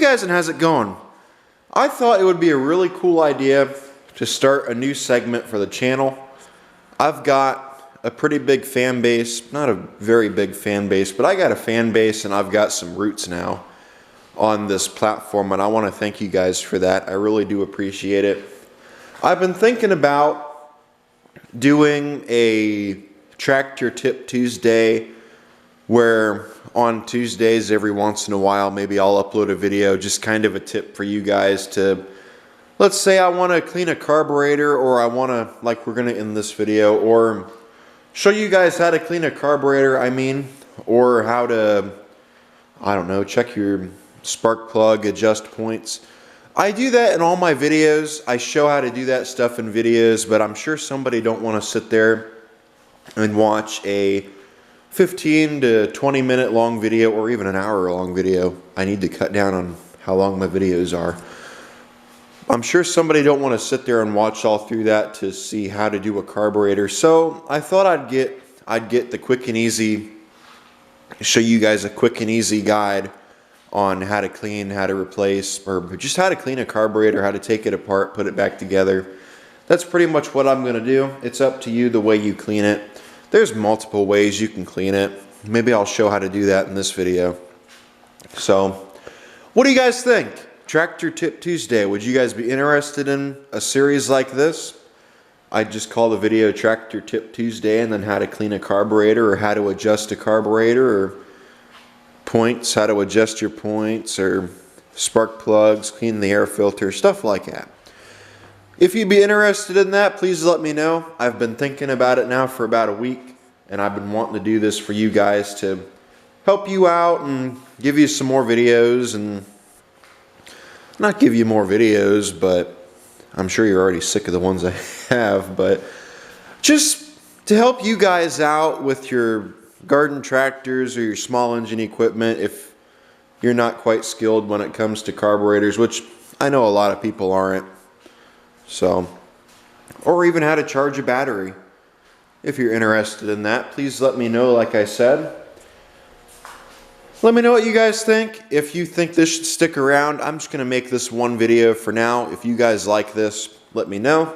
guys, and how's it going? I thought it would be a really cool idea to start a new segment for the channel. I've got a pretty big fan base, not a very big fan base, but I got a fan base and I've got some roots now on this platform, and I want to thank you guys for that. I really do appreciate it. I've been thinking about doing a Tractor Tip Tuesday where on Tuesdays every once in a while maybe I'll upload a video, just kind of a tip for you guys to, let's say I want to clean a carburetor, or I want to, like we're going to end this video, or show you guys how to clean a carburetor, or how to, I don't know, check your spark plug, adjust points. I do that in all my videos. I show how to do that stuff in videos, but I'm sure somebody don't want to sit there and watch a 15 to 20 minute long video, or even an hour long video. I need to cut down on how long my videos are. I'm sure somebody don't want to sit there and watch all through that to see how to do a carburetor. So I thought I'd get the quick and easy, show you guys a quick and easy guide on how to clean, how to replace, or just how to clean a carburetor, how to take it apart, put it back together. That's pretty much what I'm going to do. It's up to you the way you clean it. There's multiple ways you can clean it. Maybe I'll show how to do that in this video. So, what do you guys think? Tractor Tip Tuesday. Would you guys be interested in a series like this? I'd just call the video Tractor Tip Tuesday, and then how to clean a carburetor, or how to adjust a carburetor, or points, how to adjust your points, or spark plugs, clean the air filter, stuff like that. If you'd be interested in that, please let me know. I've been thinking about it now for about a week, and I've been wanting to do this for you guys to help you out and give you some more videos, and not give you more videos, but I'm sure you're already sick of the ones I have, but just to help you guys out with your garden tractors or your small engine equipment if you're not quite skilled when it comes to carburetors, which I know a lot of people aren't. So, or even how to charge a battery. If you're interested in that, please let me know. Like I said, let me know what you guys think. If you think this should stick around, I'm just going to make this one video for now. If you guys like this, let me know.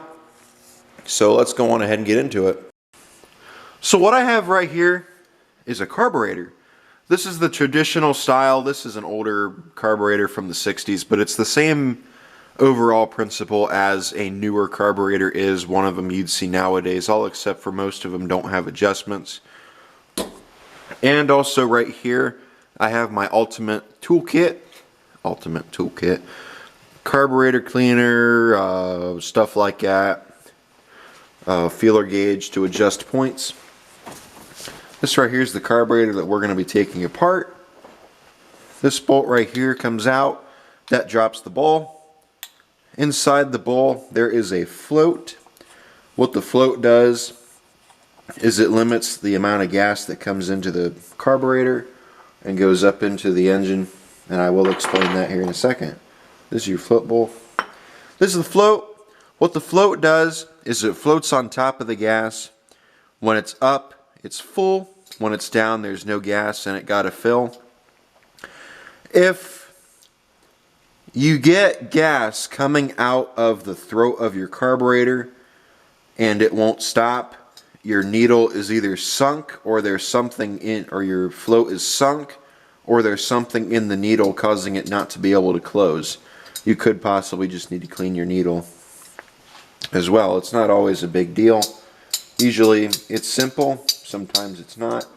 So let's go on ahead and get into it. So what I have right here is a carburetor. This is the traditional style. This is an older carburetor from the 60s, but it's the same overall principle as a newer carburetor is. One of them you'd see nowadays, all except for most of them don't have adjustments. And also right here I have my ultimate toolkit, carburetor cleaner, stuff like that, feeler gauge to adjust points. This right here is the carburetor that we're going to be taking apart. This bolt right here comes out, that drops the ball. Inside the bowl there is a float. What the float does is it limits the amount of gas that comes into the carburetor and goes up into the engine, and I will explain that here in a second. This is your float bowl. This is the float. What the float does is it floats on top of the gas. When it's up, it's full. When it's down, there's no gas and it got to fill. If you get gas coming out of the throat of your carburetor and it won't stop, your needle is either sunk, or there's something in, or your float is sunk, or there's something in the needle causing it not to be able to close. You could possibly just need to clean your needle as well. It's not always a big deal. Usually it's simple, sometimes it's not.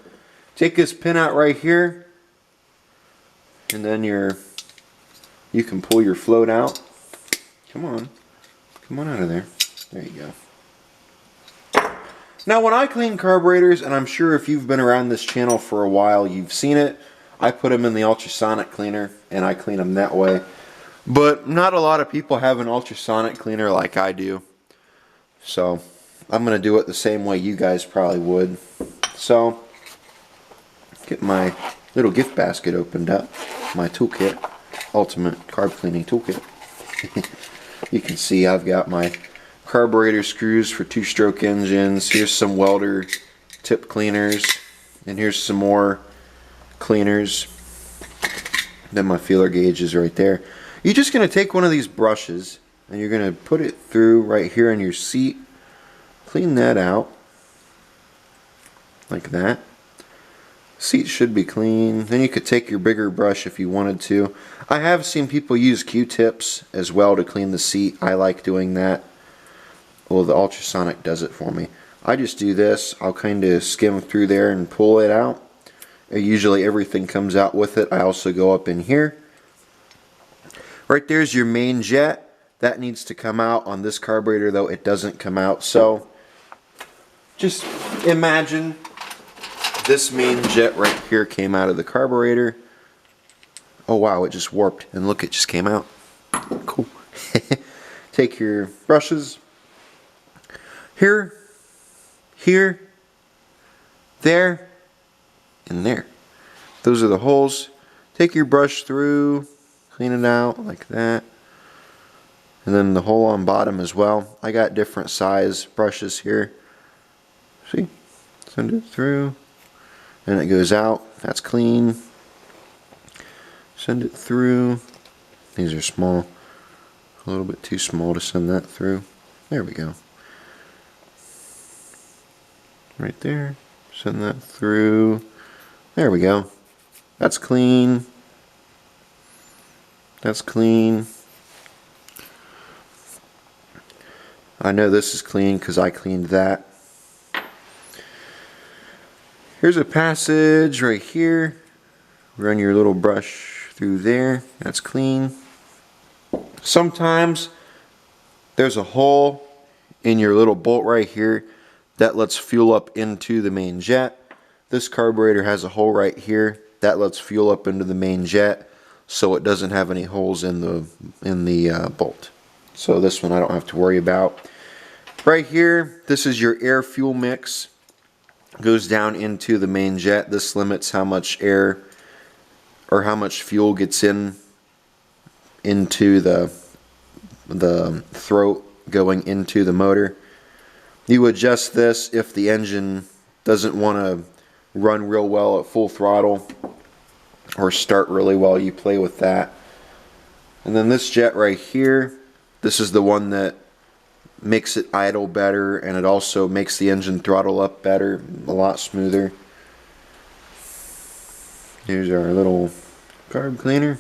Take this pin out right here, and then you can pull your float out. Come on out of there. There you go. Now when I clean carburetors, and I'm sure if you've been around this channel for a while, you've seen it, I put them in the ultrasonic cleaner and I clean them that way. But not a lot of people have an ultrasonic cleaner like I do. So I'm going to do it the same way you guys probably would. So get my little gift basket opened up, my toolkit, ultimate carb cleaning toolkit. You can see I've got my carburetor screws for 2-stroke engines. Here's some welder tip cleaners, and here's some more cleaners. Then my feeler gauge is right there. You're just going to take one of these brushes and you're going to put it through right here on your seat. Clean that out like that. Seat should be clean. Then you could take your bigger brush if you wanted to. I have seen people use Q-tips as well to clean the seat. I like doing that. Well, the ultrasonic does it for me. I just do this. I'll kind of skim through there and pull it out. Usually everything comes out with it. I also go up in here. Right there's your main jet. That needs to come out. On this carburetor though, it doesn't come out. So just imagine this main jet right here came out of the carburetor. Oh wow, it just warped. And look, it just came out. Cool. Take your brushes. Here, here, there, and there. Those are the holes. Take your brush through, clean it out like that. And then the hole on bottom as well. I got different size brushes here. See? Send it through. And it goes out. That's clean. Send it through. These are small. A little bit too small to send that through. There we go. Right there. Send that through. There we go. That's clean. That's clean. I know this is clean because I cleaned that. Here's a passage right here. Run your little brush through there. That's clean. Sometimes there's a hole in your little bolt right here that lets fuel up into the main jet. This carburetor has a hole right here that lets fuel up into the main jet, so it doesn't have any holes in the bolt. So this one I don't have to worry about. Right here, this is your air fuel mix. Goes down into the main jet. This limits how much air or how much fuel gets into the throat going into the motor. You adjust this if the engine doesn't want to run real well at full throttle or start really well. You play with that. And then this jet right here, this is the one that makes it idle better, and it also makes the engine throttle up better, a lot smoother. Here's our little carb cleaner.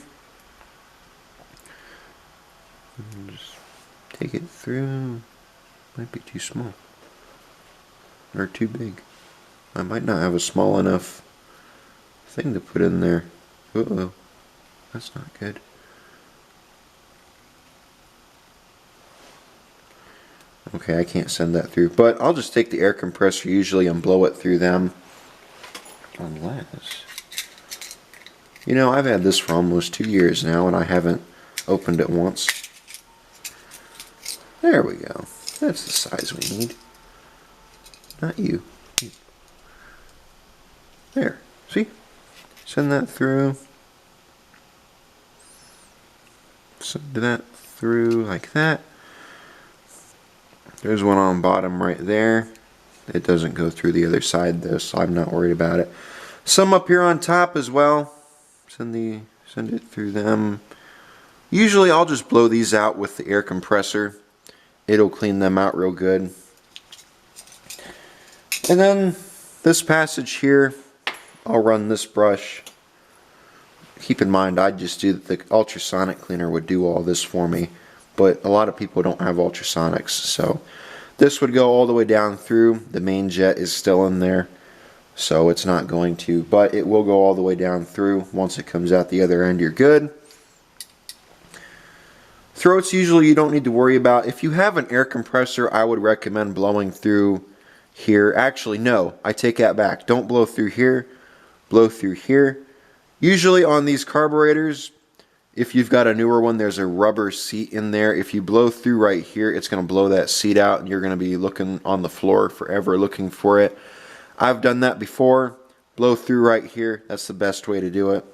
Just take it through. Might be too small or too big. I might not have a small enough thing to put in there. Uh-oh, that's not good. Okay, I can't send that through, but I'll just take the air compressor usually and blow it through them. Unless, you know, I've had this for almost 2 years now and I haven't opened it once. There we go. That's the size we need. Not you. There. See? Send that through. Send that through like that. There's one on bottom right there. It doesn't go through the other side though, so I'm not worried about it. Some up here on top as well. Send it through them. Usually I'll just blow these out with the air compressor. It'll clean them out real good. And then this passage here, I'll run this brush. Keep in mind, I just do the ultrasonic cleaner would do all this for me, but a lot of people don't have ultrasonics, so this would go all the way down through. The main jet is still in there, so it's not going to, but it will go all the way down through. Once it comes out the other end, you're good. Throats usually you don't need to worry about. If you have an air compressor, I would recommend blowing through here. Actually, no, I take that back. Don't blow through here. Blow through here. Usually on these carburetors, if you've got a newer one, there's a rubber seat in there. If you blow through right here, it's going to blow that seat out and you're going to be looking on the floor forever looking for it. I've done that before. Blow through right here. That's the best way to do it.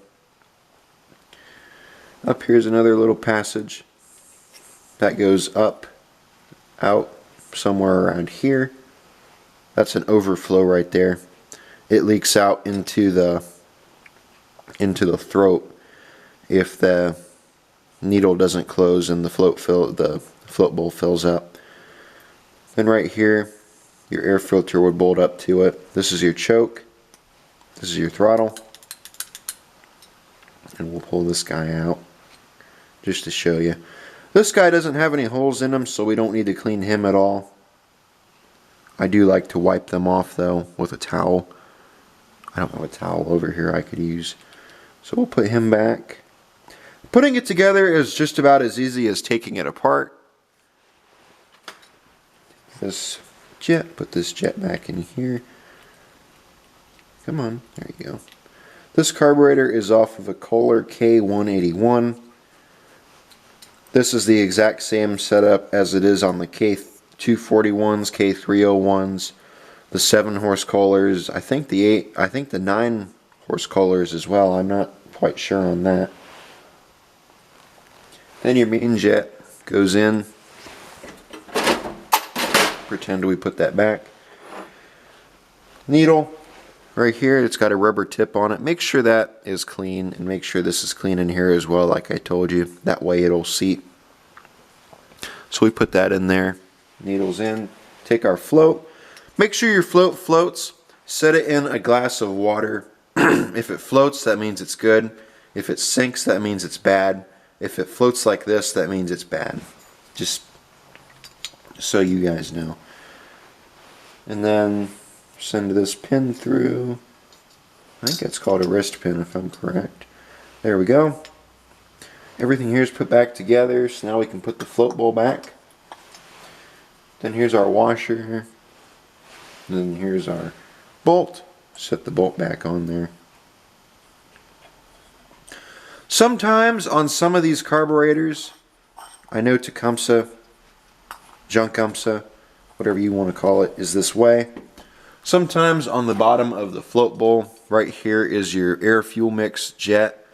Up here's another little passage that goes up, out, somewhere around here. That's an overflow right there. It leaks out into the throat. if the needle doesn't close and the float bowl fills up. Then right here, your air filter would bolt up to it. This is your choke. This is your throttle. And we'll pull this guy out just to show you. This guy doesn't have any holes in him, so we don't need to clean him at all. I do like to wipe them off though with a towel. I don't have a towel over here I could use. So we'll put him back. Putting it together is just about as easy as taking it apart. This jet, put this jet back in here. Come on, there you go. This carburetor is off of a Kohler K181. This is the exact same setup as it is on the K241s, K301s, the 7-horse Kohlers. I think the 9-horse Kohlers as well. I'm not quite sure on that. Then your main jet goes in. Pretend we put that back. Needle right here, it's got a rubber tip on it. Make sure that is clean, and make sure this is clean in here as well, like I told you. That way it'll seat. So we put that in there. Needles in. Take our float. Make sure your float floats. Set it in a glass of water. If it floats, that means it's good. If it sinks, that means it's bad. If it floats like this, that means it's bad. Just so you guys know. And then send this pin through. I think it's called a wrist pin if I'm correct. There we go. Everything here is put back together, so now we can put the float bowl back. Then here's our washer. Then here's our bolt. Set the bolt back on there. Sometimes on some of these carburetors, I know Tecumseh, Junkumseh, whatever you want to call it, is this way. Sometimes on the bottom of the float bowl, right here is your air fuel mix jet,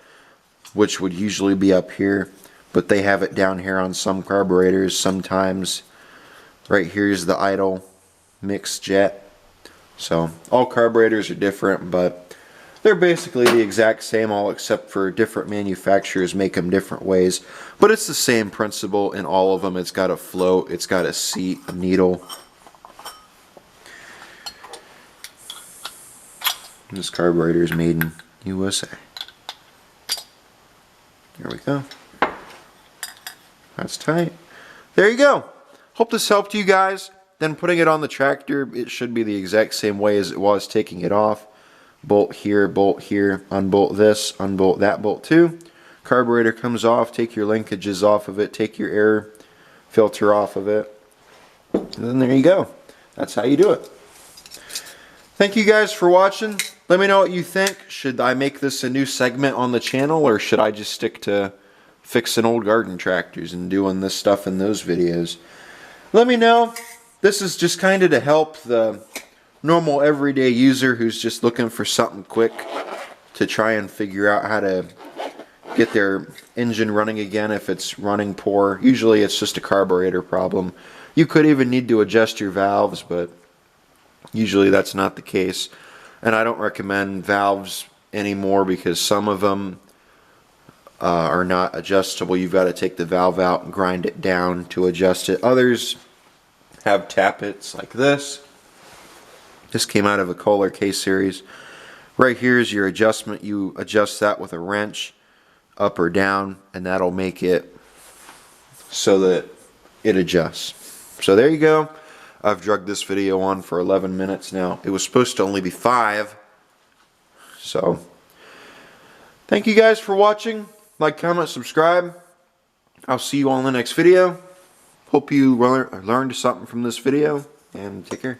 which would usually be up here, but they have it down here on some carburetors. Sometimes right here is the idle mix jet. So all carburetors are different, but they're basically the exact same, all except for different manufacturers make them different ways. But it's the same principle in all of them. It's got a float, it's got a seat, a needle. This carburetor is made in USA. There we go. That's tight. There you go. Hope this helped you guys. Then putting it on the tractor, it should be the exact same way as it was taking it off. Bolt here, unbolt this, unbolt that bolt too. Carburetor comes off, take your linkages off of it, take your air filter off of it. And then there you go. That's how you do it. Thank you guys for watching. Let me know what you think. Should I make this a new segment on the channel, or should I just stick to fixing old garden tractors and doing this stuff in those videos? Let me know. This is just kind of to help the normal everyday user who's just looking for something quick to try and figure out how to get their engine running again if it's running poor. Usually it's just a carburetor problem. You could even need to adjust your valves, but usually that's not the case. And I don't recommend valves anymore because some of them are not adjustable. You've got to take the valve out and grind it down to adjust it. Others have tappets like this. This came out of a Kohler K-Series. Right here is your adjustment. You adjust that with a wrench up or down, and that'll make it so that it adjusts. So there you go. I've drugged this video on for 11 minutes now. It was supposed to only be 5. So thank you guys for watching. Like, comment, subscribe. I'll see you all in the next video. Hope you learned something from this video, and take care.